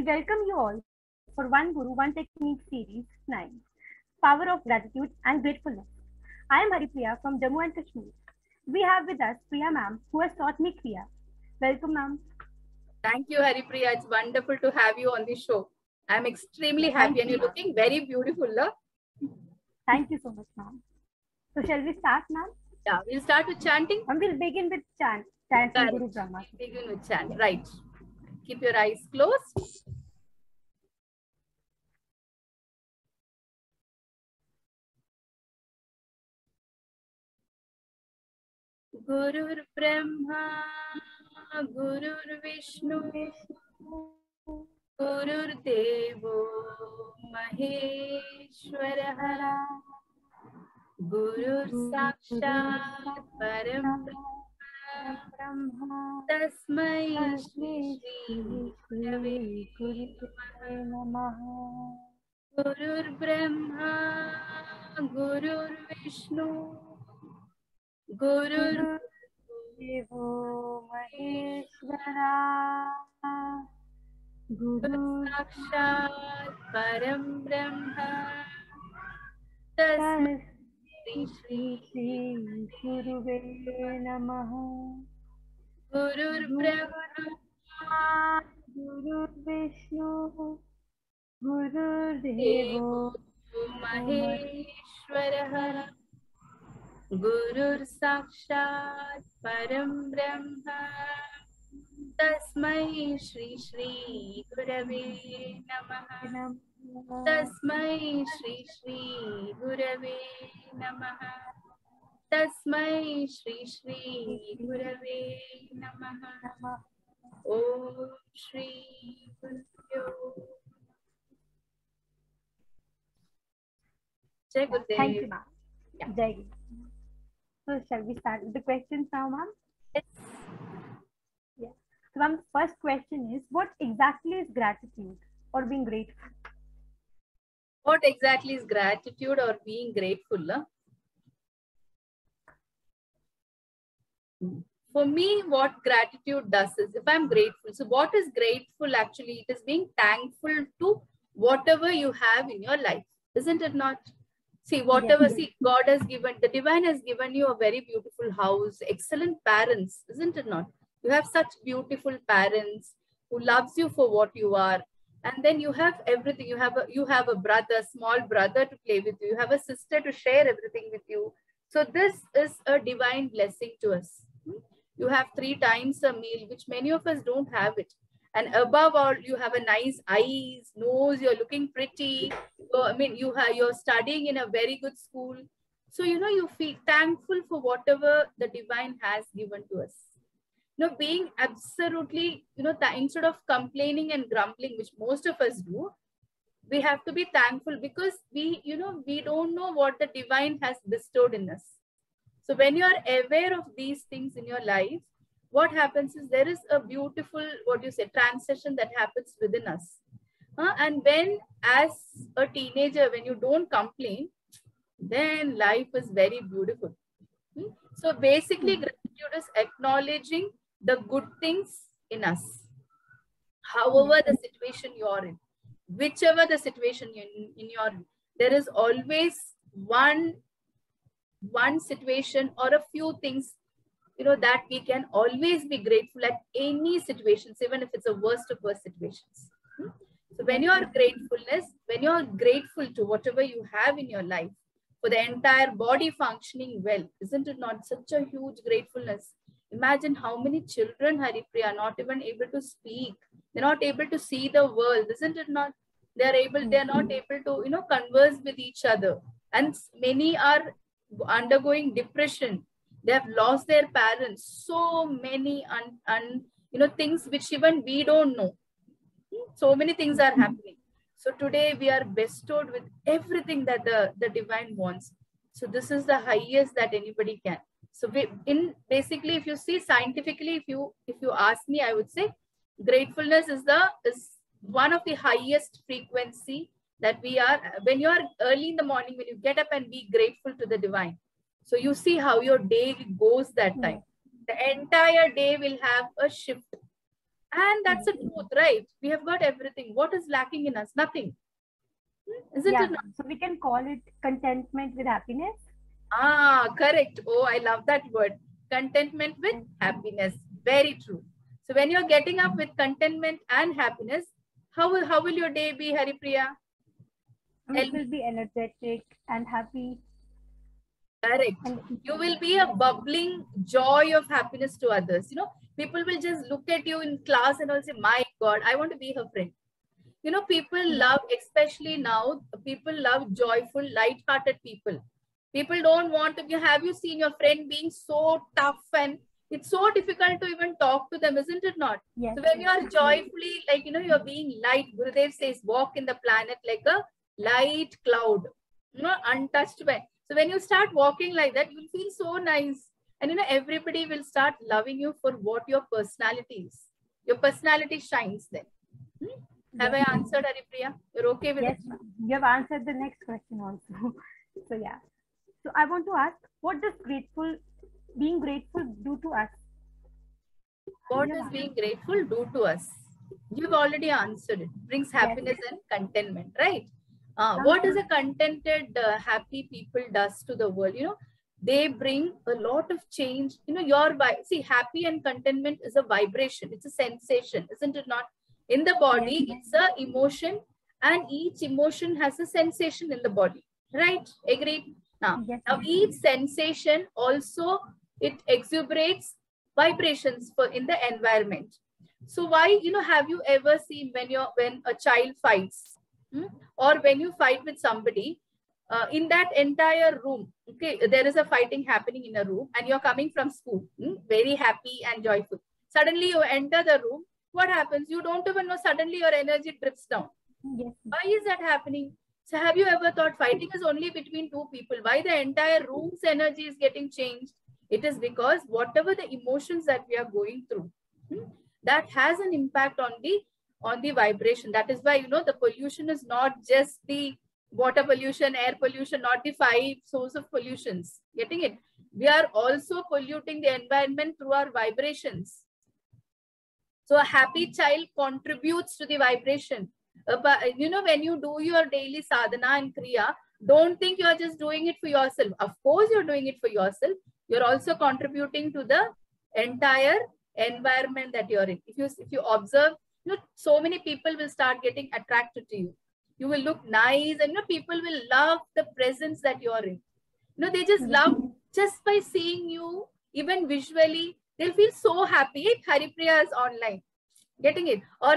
welcome you all for One Guru, One Technique Series 9, Power of Gratitude and Gratefulness. I am Haripriya from Jammu and Kashmir. We have with us Priya ma'am, who has taught me Kriya. Welcome, ma'am. Thank you, Haripriya. It's wonderful to have you on the show. I'm extremely happy and you're looking very beautiful. Huh? Thank you so much, ma'am. So shall we start, ma'am? Yeah, we'll start with chanting. And we'll begin with chanting Guru Brahma. Begin with chant, right. Keep your eyes closed. Gurur Brahma, Gurur Vishnu, Gurur Devo Maheshwara, Gurur Sakshat Param Brahma, Tasmai Shri Gurave Namaha. Gurur Brahma, Gurur Vishnu, Gurur Devo Maheshwara, Guru Sakshat Param Brahma, Tasmai Shri Gurave Namaha. Gurur Brahma, Gurur Vishnu, Gurur Devo Maheshwara, Gurur Sakshat Param Brahma, Tasmai Shri Gurave Namaha. Tasmai Shri Gurave Namaha. Tasmai Shri Gurave Namaha. Om Shri Guruvyo. Jai Gurudev. Thank you, ma'am. Yeah. Jai Guru. So shall we start with the questions now, ma'am? Yes. Yeah. So ma'am, first question is, what exactly is gratitude or being grateful? What exactly is gratitude or being grateful? Huh? For me, what gratitude does is, if I'm grateful, so what is grateful actually? It is being thankful to whatever you have in your life, isn't it not? See, whatever, Yes. see, God has given, the divine has given you a very beautiful house, excellent parents, isn't it not? You have such beautiful parents who loves you for what you are. And then you have everything. You have a brother, small brother to play with you. You have a sister to share everything with you. So this is a divine blessing to us. You have 3 times a meal, which many of us don't have it. And above all, you have a nice eyes, nose, you're looking pretty. So, I mean, you're studying in a very good school. So, you feel thankful for whatever the divine has given to us. Being absolutely, instead of complaining and grumbling, which most of us do, we have to be thankful because we don't know what the divine has bestowed in us. So when you are aware of these things in your life, what happens is there is a beautiful, transition that happens within us. And when, as a teenager, when you don't complain, then life is very beautiful. So basically, gratitude is acknowledging the good things in us. However the situation you're in, whichever the situation you're in, there is always one situation or a few things, that we can always be grateful at any situations, even if it's a worst of worst situations. So when you are grateful to whatever you have in your life, for the entire body functioning well, isn't it not such a huge gratefulness? Imagine how many children, Haripriya, are not even able to speak. They're not able to see the world, isn't it not? They're not able to, converse with each other. And many are undergoing depression. They have lost their parents. So many things which even we don't know. So many things are happening. So today we are bestowed with everything that the divine wants. So this is the highest that anybody can. So basically, if you see scientifically, if you ask me, I would say gratefulness is one of the highest frequency that we are. When you are early in the morning, when you get up and be grateful to the divine, so you see how your day goes that time. The entire day will have a shift. And that's the truth, right? We have got everything. What is lacking in us? Nothing. Isn't Yeah, it not? so we can call it contentment with happiness. Ah, correct. Oh, I love that word. Contentment with happiness. Very true. So when you're getting up with contentment and happiness, how will your day be, Haripriya? Tell It will me. be energetic and happy. Correct. And You will be a bubbling joy of happiness to others. People will just look at you in class and all say, my God, I want to be her friend. People yes, love, especially now, people love joyful, light-hearted people. People don't want to be, have you seen your friend being so tough and it's so difficult to even talk to them, isn't it not? yes, So when you yes, are joyfully, like, you're being light, Gurudev says, walk in the planet like a light cloud, untouched by. So when you start walking like that, you'll feel so nice. And, everybody will start loving you for what your personality is. Your personality shines then. Have yes, I answered, Haripriya? You're okay with yes, it? ma'am. You have answered the next question also. So yeah. So I want to ask, what does being grateful do to us? What You have does answered. being grateful do to us? You've already answered it. Brings Yes. happiness and contentment, right? What Uh-huh. does a contented, happy people does to the world? They bring a lot of change. Your vibe. See, happy and contentment is a vibration. It's a sensation, isn't it not? In the Yes. body, it's a emotion, and each emotion has a sensation in the body, right? Agreed. Now, Yes, now ma'am. each sensation also it exuberates vibrations for in the environment. So why, have you ever seen when a child fights, or when you fight with somebody, in that entire room, okay, there is a fighting happening in a room and you're coming from school, very happy and joyful. Suddenly you enter the room, what happens? You don't even know, suddenly your energy drips down. Yes. Why is that happening? So have you ever thought fighting is only between two people? Why the entire room's energy is getting changed? It is because whatever the emotions that we are going through, that has an impact on the vibration. That is why, the pollution is not just the water pollution, air pollution, not the five source of pollutions. Getting it? We are also polluting the environment through our vibrations. So a happy child contributes to the vibration. But when you do your daily sadhana and kriya, don't think you are just doing it for yourself. Of course, you're doing it for yourself. You're also contributing to the entire environment that you're in. If you observe, so many people will start getting attracted to you. You will look nice, and people will love the presence that you're in. They just Yes. love just by seeing you, even visually, they'll feel so happy. Hey, Haripriya is online. Getting it? Or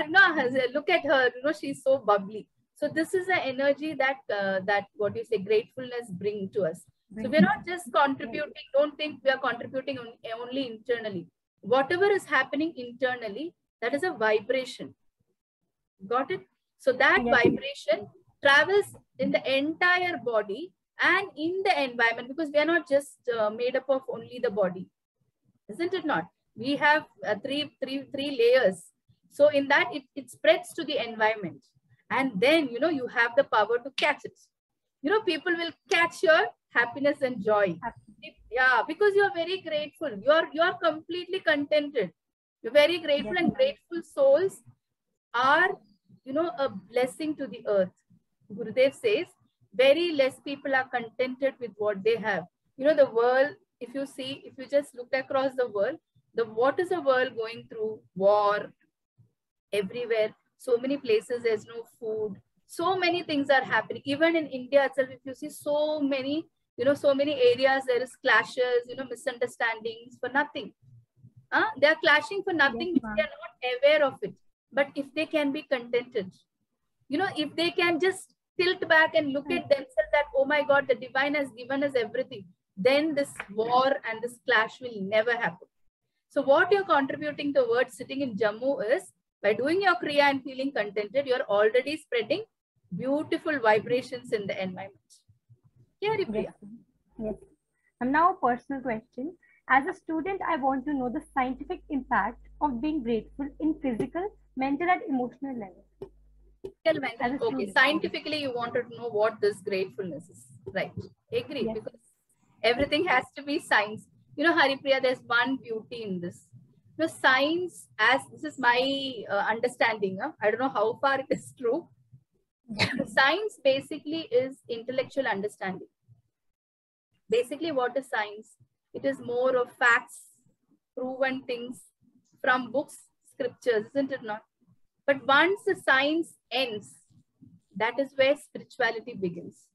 look at her, she's so bubbly. So this is the energy that what you say, gratefulness bring to us. So we're not just Yes. contributing, don't think we are contributing only internally. Whatever is happening internally, that is a vibration. Got it? So that Yes. vibration travels in the entire body and in the environment, because we are not just made up of only the body, isn't it not? We have three layers. So in that, it spreads to the environment. And then, you have the power to catch it. People will catch your happiness and joy. Yeah, because you're very grateful. You're completely contented. You're very grateful, Yes. and grateful souls are, a blessing to the earth. Gurudev says, very less people are contented with what they have. The world, if you just look across the world, what is the world going through? War everywhere. So many places, there's no food. So many things are happening. Even in India itself, if you see so many areas, there is clashes, misunderstandings for nothing. They are clashing for Yes, nothing, which they ma'am. are not aware of it. But if they can be contented, if they can just tilt back and look at themselves that, oh my God, the divine has given us everything, then this war and this clash will never happen. So what you're contributing towards sitting in Jammu is, by doing your Kriya and feeling contented, you're already spreading beautiful vibrations in the environment. Yeah, Yes. Haripriya. Yes. And now, a personal question. As a student, I want to know the scientific impact of being grateful in physical, mental, and emotional level. As a Okay, student. scientifically, you wanted to know what this gratefulness is. Right. Agree, Yes. because everything has to be science. Haripriya, there's one beauty in this. The science, as this is my understanding, I don't know how far it is true. Science basically is intellectual understanding. Basically, what is science? It is more of facts, proven things from books, scriptures, isn't it not? But once the science ends, that is where spirituality begins.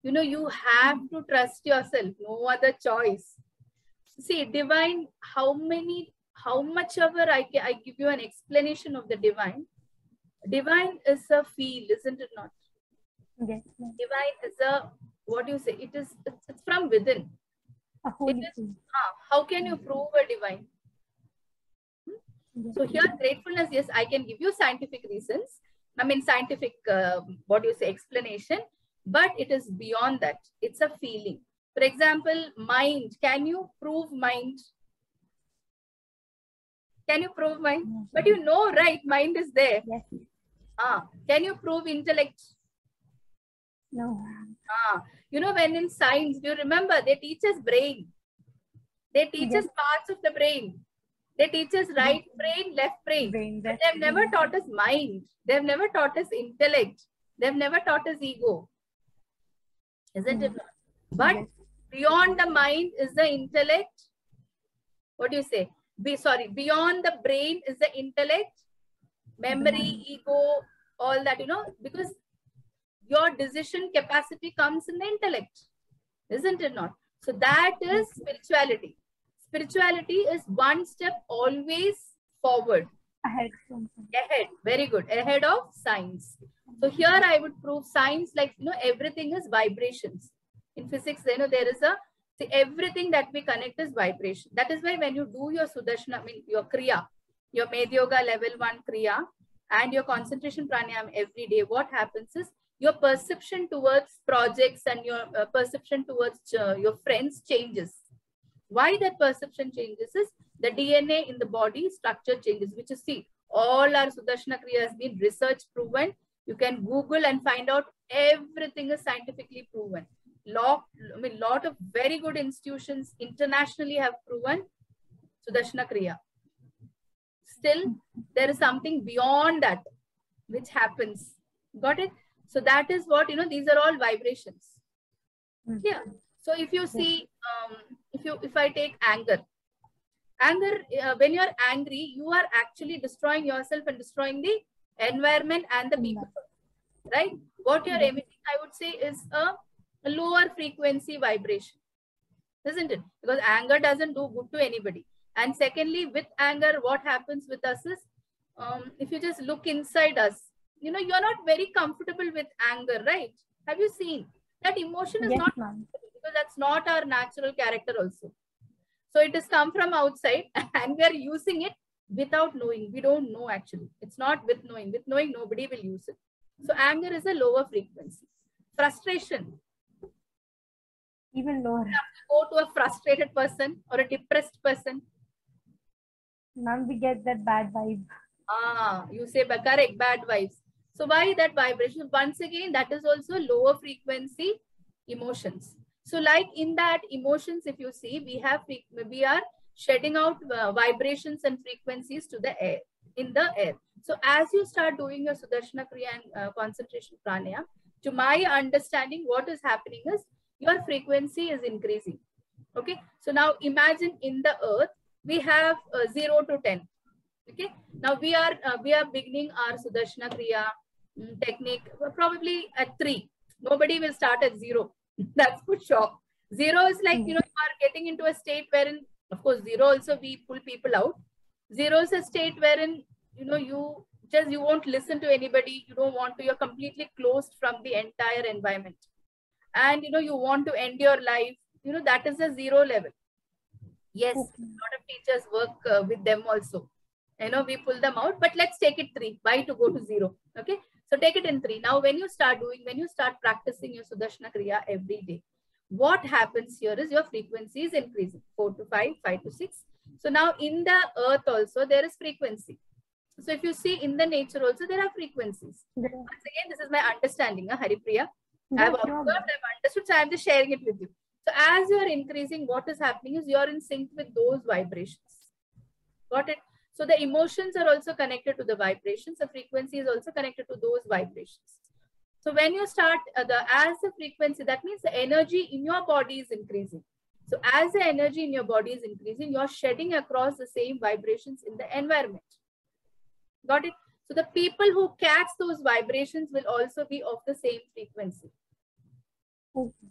You know, you have to trust yourself, no other choice. See, divine, how much ever I give you an explanation of the divine. Divine is a feel, isn't it not? Yes. Divine is a, what do you say? It's from within. A holy feel. How can you prove a divine? So here, gratefulness, yes, I can give you scientific reasons. I mean, scientific, what do you say, explanation. But it is beyond that. It's a feeling. For example, mind. Can you prove mind? Can you prove mind? Yes. But you know, right? Mind is there. Yes. Can you prove intellect? No. You know, when in science, do you remember, they teach us brain. They teach us parts of the brain. They teach us right brain, left brain. But they've never taught us mind. They've never taught us intellect. They've never taught us ego. Isn't it? But beyond the mind is the intellect. What do you say? Beyond the brain is the intellect, memory, ego, all that, you know, because your decision capacity comes in the intellect. Isn't it not? So that is spirituality. Spirituality is one step always forward. Ahead. Very good. Ahead of science. So here I would prove science, like, you know, everything is vibrations. In physics, you know, there is everything that we connect is vibration. That is why when you do your Sudarshana, I mean, your Kriya, your Medha Yoga level 1 Kriya and your concentration pranayam every day, what happens is your perception towards projects and your perception towards your friends changes. Why that perception changes is the DNA in the body structure changes, which is, see, all our Sudarshana Kriya has been research proven. You can Google and find out, everything is scientifically proven. Lot of very good institutions internationally have proven Sudarshana Kriya. Still, there is something beyond that which happens. Got it? So that is what, you know, these are all vibrations. Yeah. So if you see, if I take anger, when you're angry, you are actually destroying yourself and destroying the environment and the people, right? What you're emitting, I would say, is a lower frequency vibration, isn't it? Because anger doesn't do good to anybody. And secondly, with anger, what happens with us is, if you just look inside us, you know, you're not very comfortable with anger, right? Have you seen? That emotion is not, because that's not our natural character also. So it has come from outside and we are using it without knowing. We don't know actually. It's not with knowing. With knowing, nobody will use it. So anger is a lower frequency. Frustration. Even lower. You have to go to a frustrated person or a depressed person. Now we get that bad vibe. You say correct, bad vibes. So why that vibration? Once again, that is also lower frequency emotions. So like in that emotions, if you see, we are shedding out vibrations and frequencies to the air, in the air. So as you start doing your Sudarshana Kriya and concentration pranayam, to my understanding, what is happening is your frequency is increasing. Okay. So now imagine in the earth, we have 0 to 10. Okay. Now we are beginning our Sudarshana Kriya technique probably at 3. Nobody will start at 0. That's for sure. 0 is like, you know, you are getting into a state wherein, of course, 0 also we pull people out. 0 is a state wherein, you know, you won't listen to anybody. You don't want to, you're completely closed from the entire environment. And, you know, you want to end your life. You know, that is a 0 level. Yes, a lot of teachers work with them also. You know, we pull them out, but let's take it 3. Why to go to 0? Okay. So take it in 3. Now, when you start practicing your Sudarshana Kriya every day, what happens here is your frequency is increasing. 4 to 5, 5 to 6. So now in the earth also, there is frequency. So if you see in the nature also, there are frequencies. Once again, this is my understanding, Haripriya. I have observed, I've understood, so I'm just sharing it with you. So as you are increasing, what is happening is you are in sync with those vibrations. Got it? So the emotions are also connected to the vibrations. The frequency is also connected to those vibrations. So when you start as the frequency, that means the energy in your body is increasing. So as the energy in your body is increasing, you're shedding across the same vibrations in the environment. Got it? So the people who catch those vibrations will also be of the same frequency. Okay.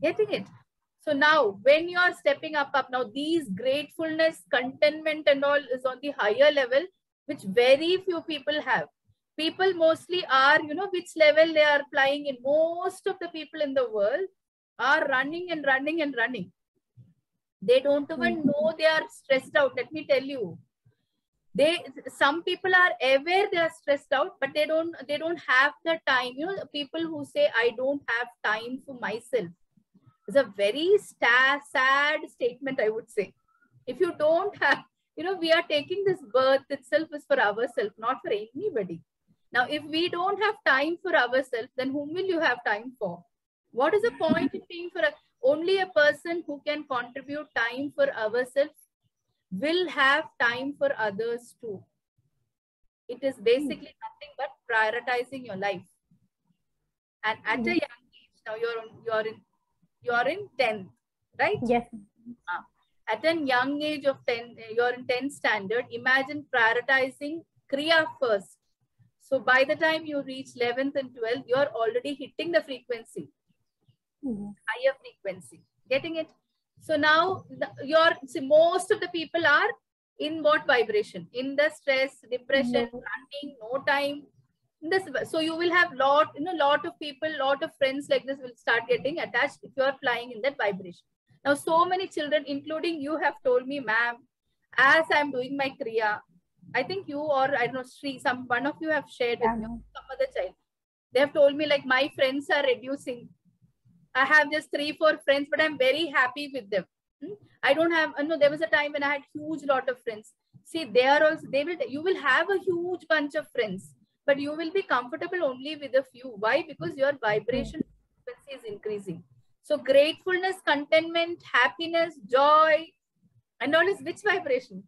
Getting it? So now when you are stepping up, now these gratefulness, contentment and all is on the higher level, which very few people have. People mostly are, which level they are flying in. Most of the people in the world are running and running and running. They don't even know they are stressed out. Let me tell you. Some people are aware they are stressed out, but they don't have the time. People who say, I don't have time for myself. It's a very sad statement, I would say. If you don't have, we are taking this birth itself is for ourselves, not for anybody. Now, if we don't have time for ourselves, then whom will you have time for? What is the point in being for only a person who can contribute time for ourselves will have time for others too. It is basically nothing but prioritizing your life. And at a young age, now you're in 10th, right? Yes. At a young age of 10, you're in 10th standard. Imagine prioritizing Kriya first. So by the time you reach 11th and 12th, you're already hitting the frequency, higher frequency. Getting it? So now most of the people are in what vibration? In the stress, depression, running, no time. So you will have lot of people, lot of friends like this will start getting attached if you are flying in that vibration. Now, so many children, including you, have told me, ma'am, as I'm doing my Kriya, I think you or I don't know, Sri, one of you have shared with me, some other child. They have told me like my friends are reducing. I have just 3-4 friends, but I'm very happy with them. I don't have, no, there was a time when I had huge lot of friends. See, you will have a huge bunch of friends, but you will be comfortable only with a few. Why? Because your vibration frequency is increasing. So gratefulness, contentment, happiness, joy, and all is which vibration?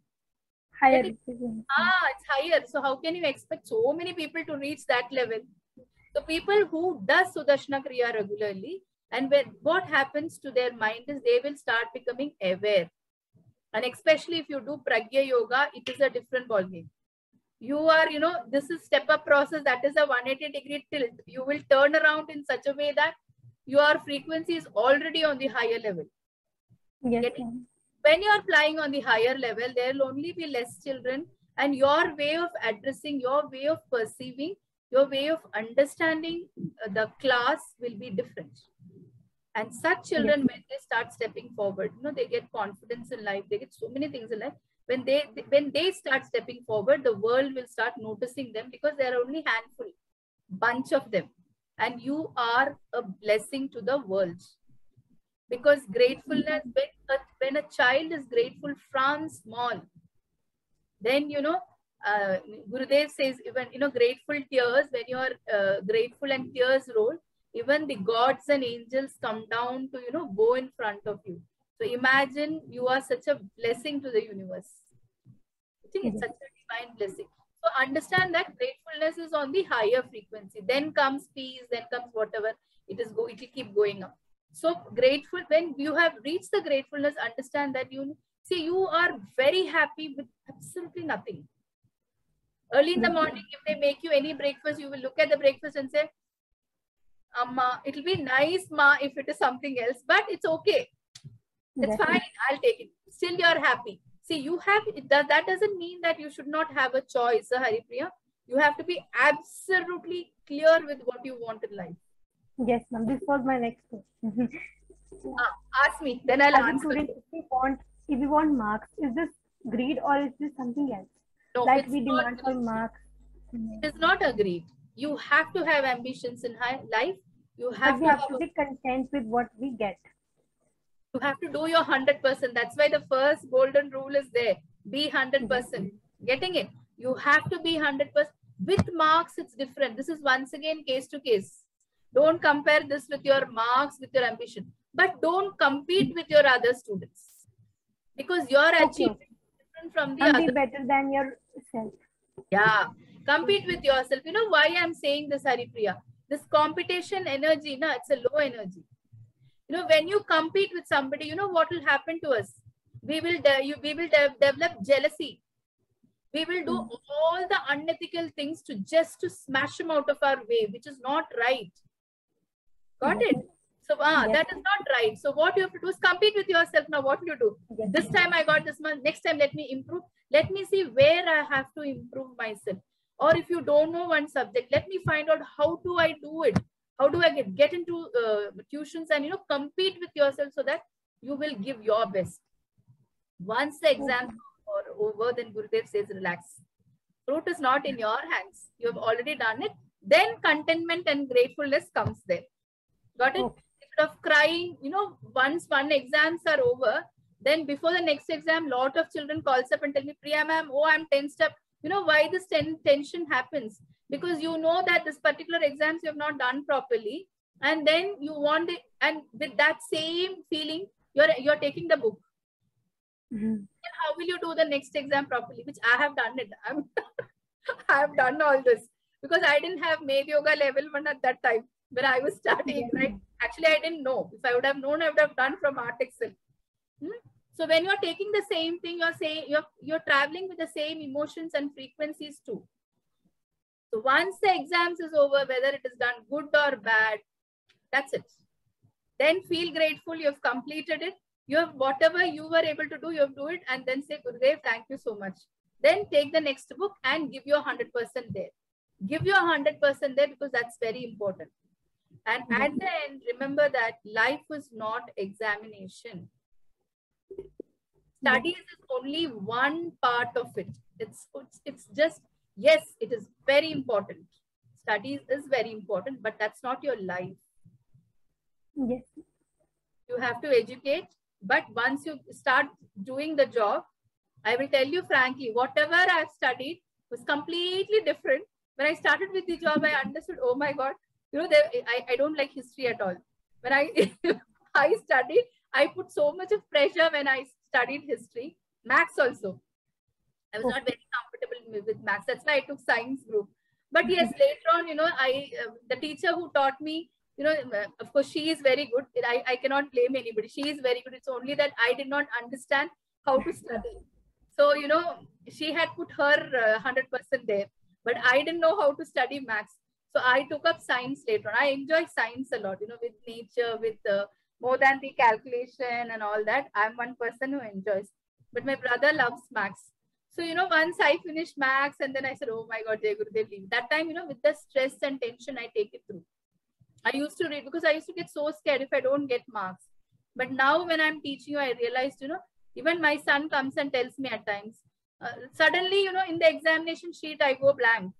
Higher. It's higher. So how can you expect so many people to reach that level? So people who does Sudarshana Kriya regularly, and what happens to their mind is they will start becoming aware. And especially if you do Pragya Yoga, it is a different ballgame. You are, this is step-up process. That is a 180-degree tilt. You will turn around in such a way that your frequency is already on the higher level. Yes. When you are flying on the higher level, there will only be less children, and your way of addressing, your way of perceiving, your way of understanding the class will be different. And such children, when they start stepping forward, they get confidence in life. They get so many things in life. When they start stepping forward, the world will start noticing them because there are only handful, bunch of them. And you are a blessing to the world. Because gratefulness, when a child is grateful from small, then, Gurudev says, even, grateful tears, when you are grateful and tears roll, even the gods and angels come down to, bow in front of you. So imagine you are such a blessing to the universe. I think it's such a divine blessing. So understand that gratefulness is on the higher frequency. Then comes peace, then comes whatever. It will keep going up. So grateful, when you have reached the gratefulness, understand that you are very happy with absolutely nothing. Early in the morning, if they make you any breakfast, you will look at the breakfast and say, Amma, it'll be nice, ma, if it is something else, but it's okay. It's fine, I'll take it. Still you're happy. See, that doesn't mean that you should not have a choice, Haripriya. You have to be absolutely clear with what you want in life. Yes, ma'am. This was my next question. Ask me, then I'll answer. If we want marks, is this greed or is this something else? No, like we demand for marks. It is not a greed. You have to have ambitions in life. You have to be content with what we get. You have to do your 100%. That's why the first golden rule is there. Be 100%. Getting it? You have to be 100%. With marks, it's different. This is once again case to case. Don't compare this with your marks, with your ambition. But don't compete with your other students. Because your achievement is different from the and be other. better than yourself. Yeah, compete with yourself. You know why I'm saying this, Haripriya? This competition energy, no, it's a low energy. You know, when you compete with somebody, you know what will happen to us? We will develop jealousy. We will do all the unethical things to just to smash them out of our way, which is not right. Got Yes. it? So Yes. that is not right. So what you have to do is compete with yourself. Now what will you do? Yes. This time I got this much. Next time let me improve. Let me see where I have to improve myself. Or if you don't know one subject, let me find out how do I do it. How do I get into tuitions and compete with yourself so that you will give your best. Once the exams are over, then Gurudev says relax. Fruit is not in your hands. You have already done it. Then contentment and gratefulness comes there. Got it? Okay. Instead of crying, once one exams are over, then before the next exam, lot of children calls up and tell me, Priya ma'am, oh, I'm tensed up. You know why this tension happens? Because you know that this particular exams you have not done properly, and then you want it, and with that same feeling, you're taking the book. How will you do the next exam properly? Which I have done it. I have done all this because I didn't have Med Yoga level 1 at that time when I was studying, right? Actually, I didn't know. If I would have known, I would have done from Art Excel. So when you're taking the same thing, you're traveling with the same emotions and frequencies too. So once the exams is over, whether it is done good or bad, that's it. Then feel grateful. You've completed it. You have whatever you were able to do, you have to do it, and then say, Gurudev, thank you so much. Then take the next book and give your 100% there. Give your 100% there because that's very important. And at the end, remember that life is not examination. Studies is only one part of it. It's just, yes, it is very important. Studies is very important, but that's not your life. Yes. You have to educate, but once you start doing the job, I will tell you frankly, whatever I've studied was completely different. When I started with the job, I understood, oh my God, I don't like history at all. When I studied, I put so much of pressure when I studied history. Maths also. I was not very comfortable with maths. That's why I took science group. But yes, later on, the teacher who taught me, of course, she is very good. I cannot blame anybody. She is very good. It's only that I did not understand how to study. So, she had put her 100% there. But I didn't know how to study maths. So I took up science later on. I enjoy science a lot, with nature, with more than the calculation and all that. I'm one person who enjoys. But my brother loves maths. So, once I finished maths and then I said, oh my God, Jai Gurudev, leave. That time, with the stress and tension, I take it through. I used to read because I used to get so scared if I don't get marks. But now when I'm teaching you, I realized, even my son comes and tells me at times, suddenly, in the examination sheet, I go blank.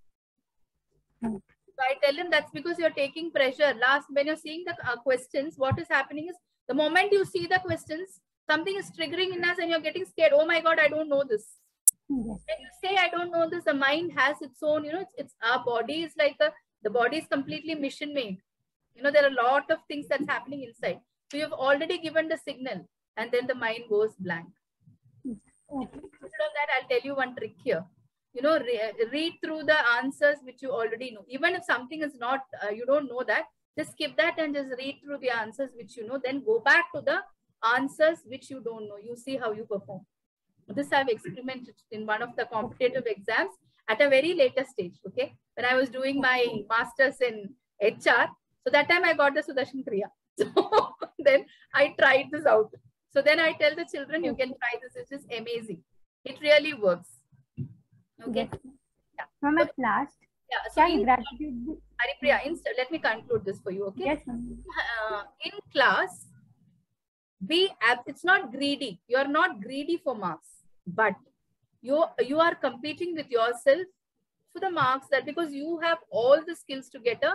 So I tell him that's because you're taking pressure. When you're seeing the questions, what is happening is the moment you see the questions, something is triggering in us and you're getting scared. Oh my God, I don't know this. When you say, I don't know this, the mind has its own, it's our body is like the body is completely mission made. There are a lot of things that's happening inside. So you've already given the signal and then the mind goes blank. Instead of that, I'll tell you one trick here. Read through the answers which you already know. Even if something is not, you don't know that, just skip that and just read through the answers which you know. Then go back to the answers which you don't know. You see how you perform. This I've experimented in one of the competitive exams at a very later stage. Okay, when I was doing my master's in HR, so that time I got the Sudarshan Kriya. So then I tried this out. So then I tell the children, you can try this. It's just amazing. It really works. Okay. Yes. Ma'am, at last. Yeah. So gratitude. Haripriya, let me conclude this for you. Okay. Yes. In class, it's not greedy. You are not greedy for marks, but you are competing with yourself for the marks, that because you have all the skills to get a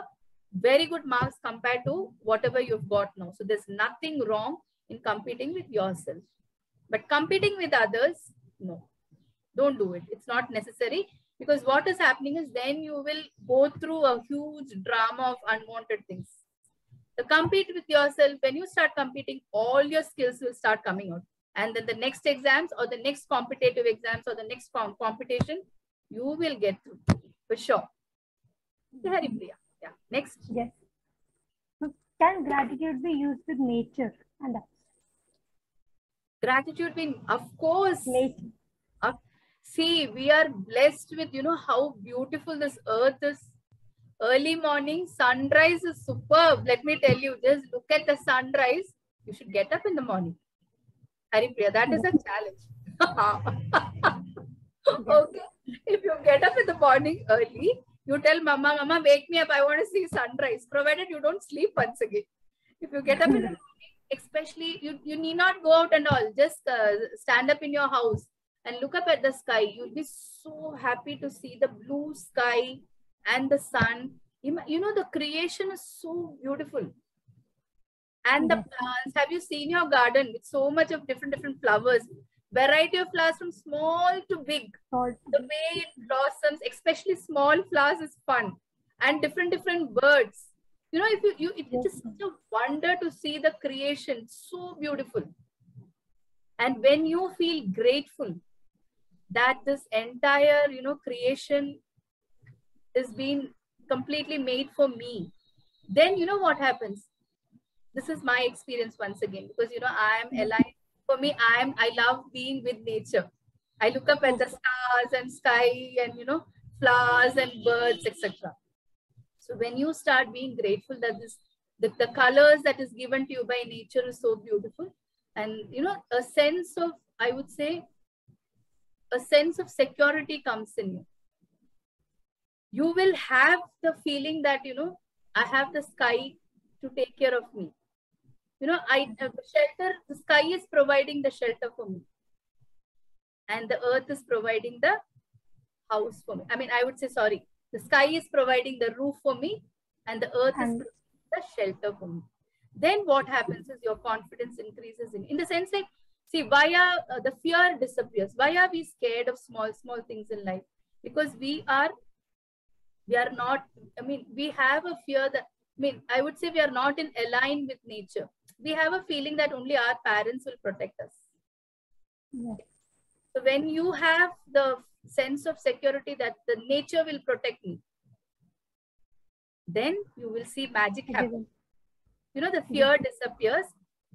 very good marks compared to whatever you've got now. So there's nothing wrong in competing with yourself, but competing with others, no, don't do it. It's not necessary, because what is happening is then you will go through a huge drama of unwanted things. So compete with yourself. When you start competing, all your skills will start coming out. And then the next exams or the next competitive exams or the next competition, you will get through for sure. Haripriya. Yeah. Next. Yes. So can gratitude be used with nature and us? Gratitude being, of course. Nature. See, we are blessed with, how beautiful this earth is. Early morning, sunrise is superb. Let me tell you, just look at the sunrise. You should get up in the morning. Haripriya, that is a challenge. Okay. If you get up in the morning early, you tell Mama, wake me up. I want to see sunrise, provided you don't sleep once again. If you get up in the morning, especially, you need not go out and all. Just stand up in your house and look up at the sky. You'll be so happy to see the blue sky and the sun. The creation is so beautiful. And the plants, have you seen your garden with so much of different flowers? Variety of flowers from small to big. The way it blossoms, especially small flowers, is fun. And different birds. It is such a wonder to see the creation. So beautiful. And when you feel grateful that this entire, creation is being completely made for me, then you know what happens? This is my experience once again, because, I am alive. For me, I love being with nature. I look up at the stars and sky and, flowers and birds, etc. So when you start being grateful that the colors that is given to you by nature is so beautiful, and, a sense of, I would say, a sense of security comes in you. You will have the feeling that, I have the sky to take care of me. Shelter, the sky is providing the shelter for me. And the earth is providing the house for me. I would say, sorry, the sky is providing the roof for me and the earth is providing the shelter for me. Then what happens is your confidence increases in the sense like, see, why the fear disappears. Why are we scared of small things in life? Because we are not, we have a fear that, I would say we are not in align with nature. We have a feeling that only our parents will protect us. Yes. So when you have the sense of security that the nature will protect me, then you will see magic happen. The fear disappears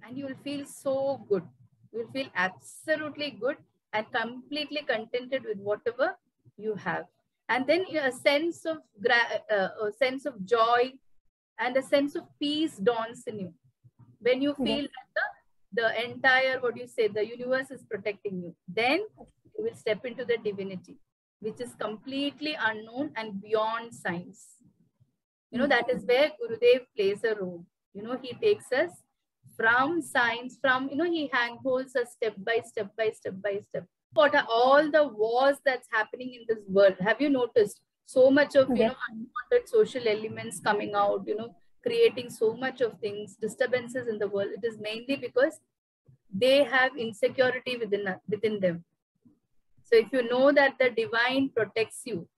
and you will feel so good. You will feel absolutely good and completely contented with whatever you have. And then a sense of joy and a sense of peace dawns in you. When you feel that the entire, the universe is protecting you, then you will step into the divinity, which is completely unknown and beyond science. That is where Gurudev plays a role. He takes us from science, he handholds us step by step. What are all the wars that's happening in this world? Have you noticed so much of, unwanted social elements coming out, creating so much of things, disturbances in the world? It is mainly because they have insecurity within them. So if you know that the divine protects you,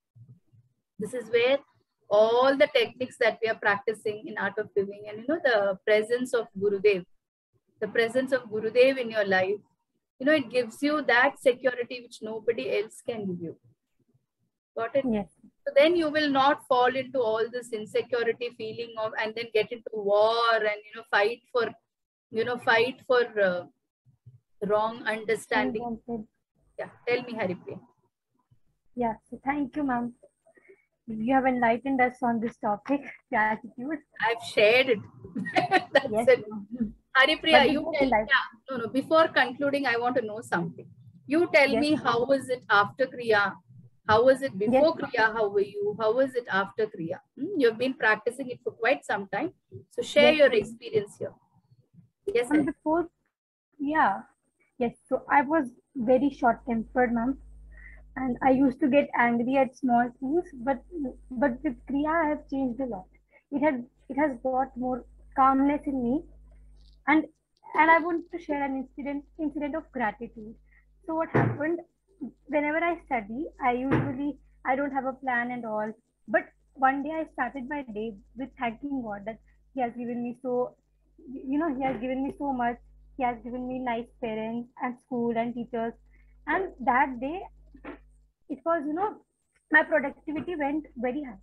this is where all the techniques that we are practicing in Art of Living and, the presence of Gurudev in your life, it gives you that security which nobody else can give you. Got it? Yes. So then you will not fall into all this insecurity feeling of, and then get into war and, fight for wrong understanding. Yeah. Tell me, Haripriya. Yeah. So thank you, ma'am. You have enlightened us on this topic, gratitude. I've shared it. That's it. Haripriya, you tell me. No. Before concluding, I want to know something. You tell me, how was it after Kriya? How was it before Kriya? How were you? How was it after Kriya? You've been practicing it for quite some time. So share your experience here. Yes, and before, yes. So I was very short-tempered, ma'am. And I used to get angry at small things, but with Kriya, I have changed a lot. It has brought more calmness in me, and I want to share an incident of gratitude. So what happened? Whenever I study, I don't have a plan and all, but one day I started my day with thanking God that He has given me He has given me so much. He has given me nice parents and school and teachers. And that day, it was, my productivity went very high.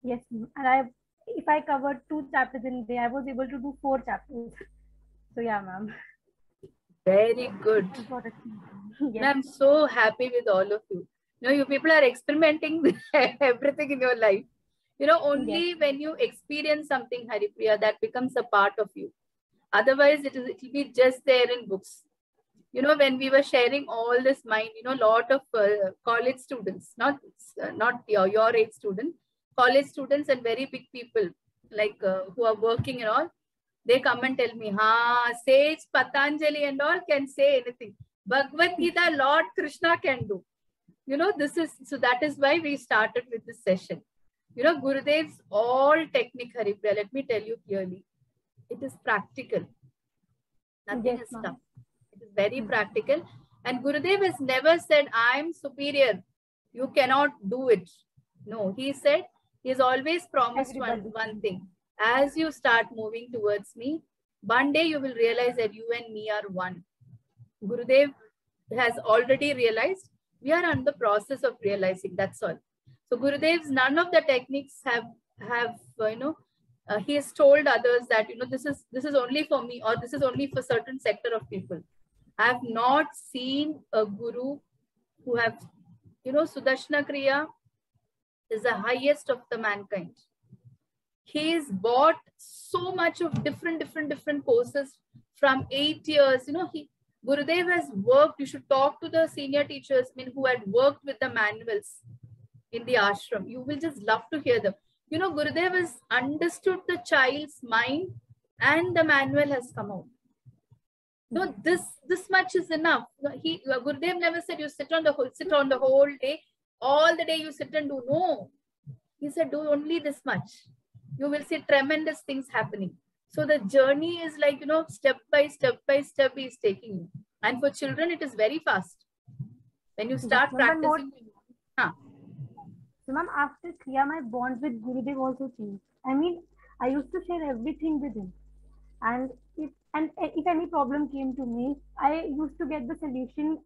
Yes, and if I covered 2 chapters in a day, I was able to do 4 chapters. So yeah, ma'am. Very good. Yes. I'm so happy with all of you. You people are experimenting with everything in your life. Only when you experience something, Haripriya, that becomes a part of you. Otherwise, it will be just there in books. When we were sharing all this mind, lot of college students, not your age students, college students and very big people like who are working and all, they come and tell me, Sage, Patanjali and all can say anything. Bhagavad Gita, Lord Krishna can do. That is why we started with this session. Gurudev's all technique, Haripriya, let me tell you clearly, it is practical. Nothing is tough. It is very practical. And Gurudev has never said, I'm superior, you cannot do it. No, he said, he has always promised one thing. As you start moving towards me, one day you will realize that you and me are one. Gurudev has already realized. We are on the process of realizing. That's all. So Gurudev's none of the techniques have he has told others that this is only for me, or this is only for certain sector of people. I have not seen a guru who have Sudarshana Kriya is the highest of the mankind. He's bought so much of different courses from 8 years. Gurudev has worked. You should talk to the senior teachers, who had worked with the manuals in the ashram. You will just love to hear them. Gurudev has understood the child's mind and the manual has come out. No, this much is enough. Gurudev never said you sit on the whole day, all the day you sit and do. No, he said do only this much. You will see tremendous things happening. So the journey is like step by step he is taking you. And for children, it is very fast. When you start practicing. So ma'am, after Kriya, my bond with Gurudev also changed. I used to share everything with him. And if any problem came to me, I used to get the solution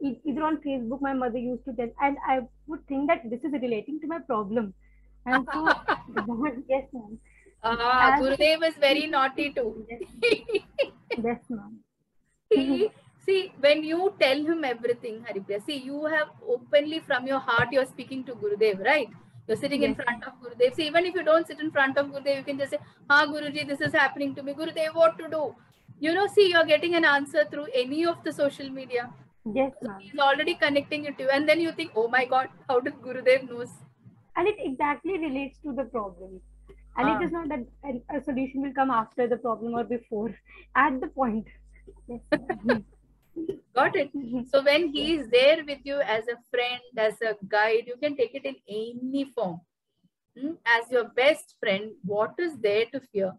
either on Facebook. My mother used to tell, and I would think that this is relating to my problem. And so, yes, ma'am. Gurudev is very naughty too. Yes, ma'am. See, when you tell him everything, Haripriya, see, you have openly from your heart, you're speaking to Gurudev, right? You're sitting in front of Gurudev. See, even if you don't sit in front of Gurudev, you can just say, Guruji, this is happening to me. Gurudev, what to do? See, you're getting an answer through any of the social media. Yes, so ma'am. he's already connecting it to you. And then you think, oh my God, how did Gurudev knows? And it exactly relates to the problem. And it is not that a solution will come after the problem or before, at the point. Yes. Got it. So when he is there with you as a friend, as a guide, you can take it in any form. As your best friend, what is there to fear?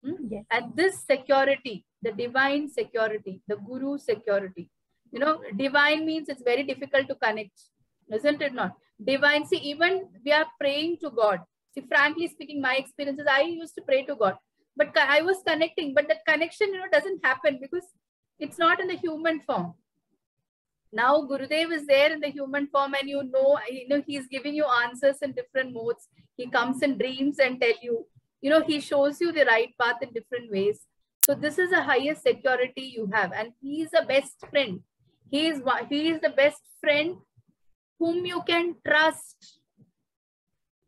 Yes. And this security, the divine security, the guru security, divine means it's very difficult to connect, isn't it not? Divine, see, even we are praying to God. See, frankly speaking, my experiences, I used to pray to God, but I was connecting, but that connection, doesn't happen because it's not in the human form. Now Gurudev is there in the human form, and he's giving you answers in different modes. He comes in dreams and tell you, he shows you the right path in different ways. So this is the highest security you have, and he is the best friend. He is the best friend whom you can trust.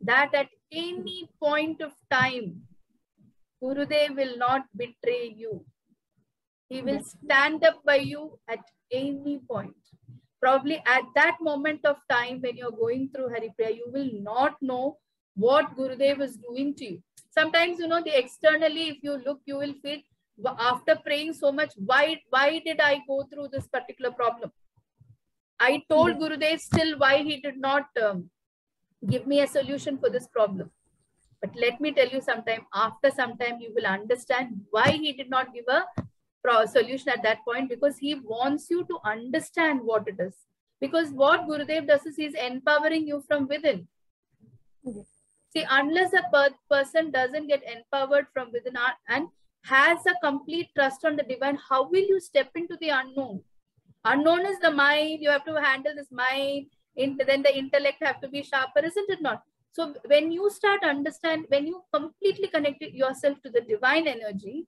That at any point of time, Gurudev will not betray you. He will stand up by you at any point. Probably at that moment of time when you're going through Haripriya, you will not know what Gurudev is doing to you. Sometimes, externally, if you look, you will feel, after praying so much, why did I go through this particular problem? I told Gurudev still why he did not give me a solution for this problem. But let me tell you, after some time, you will understand why he did not give a solution at that point, because he wants you to understand what it is. Because what Gurudev does is he's empowering you from within. See, unless a person doesn't get empowered from within, and has a complete trust on the divine, how will you step into the unknown? Unknown is the mind. You have to handle this mind. Then the intellect have to be sharper, isn't it not? So when you start understand, when you completely connect yourself to the divine energy,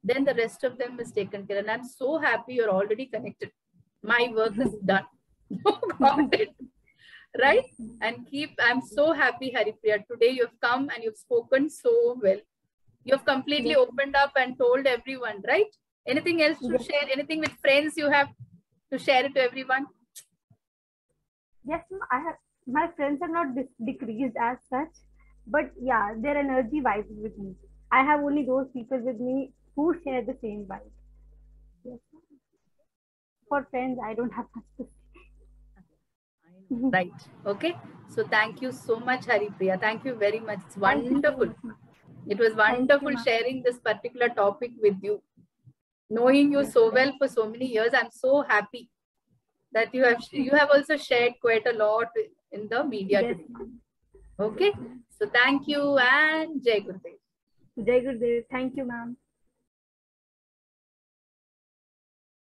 then the rest of them is taken care. And I'm so happy you're already connected. My work is done. Got it. Right? And I'm so happy, Haripriya. Today you've come and you've spoken so well. You've completely opened up and told everyone, right? Anything else to share? Anything with friends you have to share it to everyone? Yes, my friends are not decreased as such, but yeah, their energy vibes with me. I have only those people with me who share the same vibe. Yes. For friends, I don't have much to say. Right. Okay. So thank you so much, Haripriya. Thank you very much. It's wonderful. It was wonderful sharing this particular topic with you. Knowing you so well for so many years, I'm so happy that you have also shared quite a lot in the media today. Okay. So thank you and Jai Gurudev. Jai Gurudev. Thank you, ma'am.